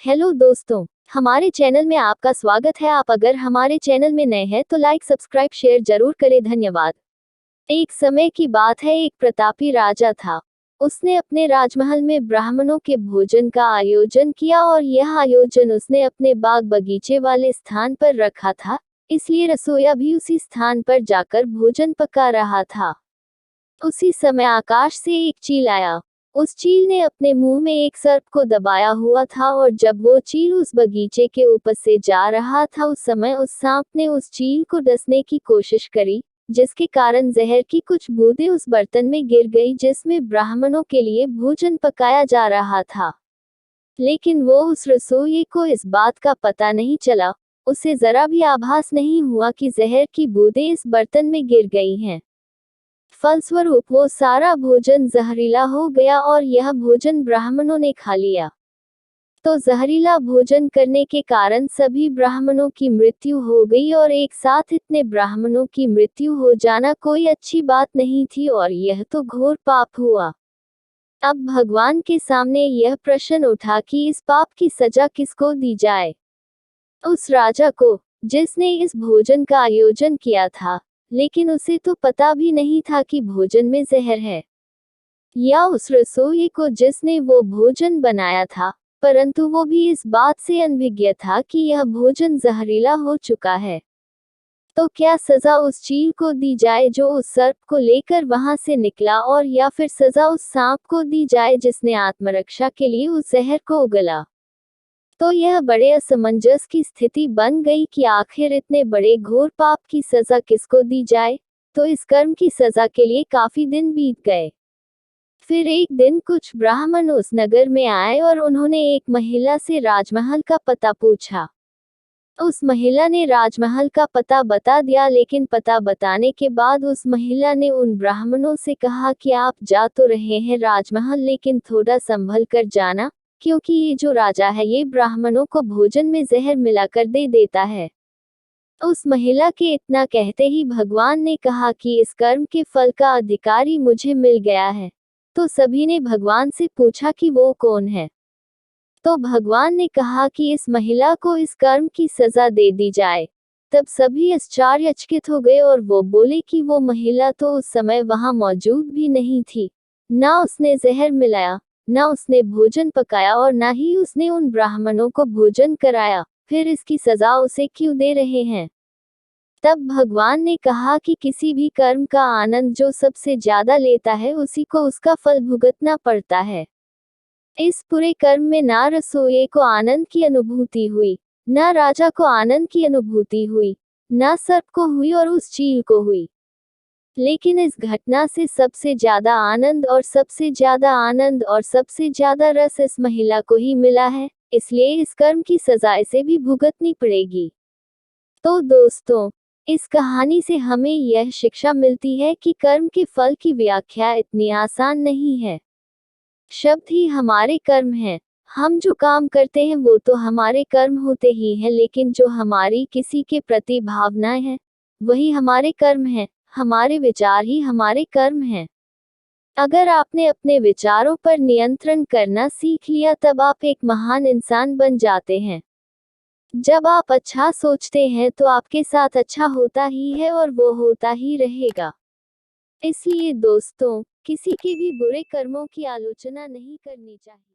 Hello दोस्तों, हमारे channel में आपका स्वागत है। आप अगर हमारे चैनल में नए हैं तो लाइक सब्सक्राइब शेयर जरूर करें, धन्यवाद। एक समय की बात है, एक प्रतापी राजा था। उसने अपने राजमहल में ब्राह्मणों के भोजन का आयोजन किया और यह आयोजन उसने अपने बाग बगीचे वाले स्थान पर रखा था, इसलिए रसोइया भी उसी स्थान पर जाकर भोजन पका रहा था। उसी समय आकाश से एक चील आया। उस चील ने अपने मुंह में एक सर्प को दबाया हुआ था और जब वो चील उस बगीचे के ऊपर से जा रहा था, उस समय उस सांप ने उस चील को डसने की कोशिश करी, जिसके कारण जहर की कुछ बूंदें उस बर्तन में गिर गई जिसमें ब्राह्मणों के लिए भोजन पकाया जा रहा था। लेकिन वो उस रसोइये को इस बात का पता नहीं चला, उसे जरा भी आभास नहीं हुआ कि जहर की बूंदें इस बर्तन में गिर गई हैं। फलस्वरूप वो सारा भोजन जहरीला हो गया और यह भोजन ब्राह्मणों ने खा लिया। तो जहरीला भोजन करने के कारण सभी ब्राह्मणों की मृत्यु हो गई और एक साथ इतने ब्राह्मणों की मृत्यु हो जाना कोई अच्छी बात नहीं थी और यह तो घोर पाप हुआ। अब भगवान के सामने यह प्रश्न उठा कि इस पाप की सजा किसको दी जाए। उस राजा को, जिसने इस भोजन का आयोजन किया था, लेकिन उसे तो पता भी नहीं था कि भोजन में जहर है, या उस रसोइये को जिसने वो भोजन बनाया था, परंतु वो भी इस बात से अनभिज्ञ था कि यह भोजन जहरीला हो चुका है। तो क्या सजा उस चील को दी जाए जो उस सर्प को लेकर वहां से निकला, और या फिर सजा उस सांप को दी जाए जिसने आत्मरक्षा के लिए उस जहर को उगला। तो यह बड़े असमंजस की स्थिति बन गई कि आखिर इतने बड़े घोर पाप की सजा किसको दी जाए। तो इस कर्म की सजा के लिए काफी दिन बीत गए। फिर एक दिन कुछ ब्राह्मण उस नगर में आए और उन्होंने एक महिला से राजमहल का पता पूछा। उस महिला ने राजमहल का पता बता दिया, लेकिन पता बताने के बाद उस महिला ने उन ब्राह्मणों से कहा कि आप जा तो रहे हैं राजमहल, लेकिन थोड़ा संभल कर जाना, क्योंकि ये जो राजा है ये ब्राह्मणों को भोजन में जहर मिलाकर दे देता है। उस महिला के इतना कहते ही भगवान ने कहा कि इस कर्म के फल का अधिकारी मुझे मिल गया है। तो सभी ने भगवान से पूछा कि वो कौन है। तो भगवान ने कहा कि इस महिला को इस कर्म की सजा दे दी जाए। तब सभी आश्चर्यचकित हो गए और वो बोले कि वो महिला तो उस समय वहां मौजूद भी नहीं थी। ना उसने जहर मिलाया, ना उसने भोजन पकाया और ना ही उसने उन ब्राह्मणों को भोजन कराया, फिर इसकी सजा उसे क्यों दे रहे हैं। तब भगवान ने कहा कि किसी भी कर्म का आनंद जो सबसे ज्यादा लेता है उसी को उसका फल भुगतना पड़ता है। इस पूरे कर्म में ना रसोइये को आनंद की अनुभूति हुई, ना राजा को आनंद की अनुभूति हुई, ना सर्प को हुई और उस चील को हुई। लेकिन इस घटना से सबसे ज्यादा आनंद और सबसे ज्यादा आनंद और सबसे ज्यादा रस इस महिला को ही मिला है, इसलिए इस कर्म की सजा इसे भी भुगतनी पड़ेगी। तो दोस्तों, इस कहानी से हमें यह शिक्षा मिलती है कि कर्म के फल की व्याख्या इतनी आसान नहीं है। शब्द ही हमारे कर्म हैं। हम जो काम करते हैं वो तो हमारे कर्म होते ही हैं, लेकिन जो हमारी किसी के प्रति भावनाएं हैं वही हमारे कर्म हैं। हमारे विचार ही हमारे कर्म हैं। अगर आपने अपने विचारों पर नियंत्रण करना सीख लिया तब आप एक महान इंसान बन जाते हैं। जब आप अच्छा सोचते हैं तो आपके साथ अच्छा होता ही है और वो होता ही रहेगा। इसलिए दोस्तों, किसी के भी बुरे कर्मों की आलोचना नहीं करनी चाहिए।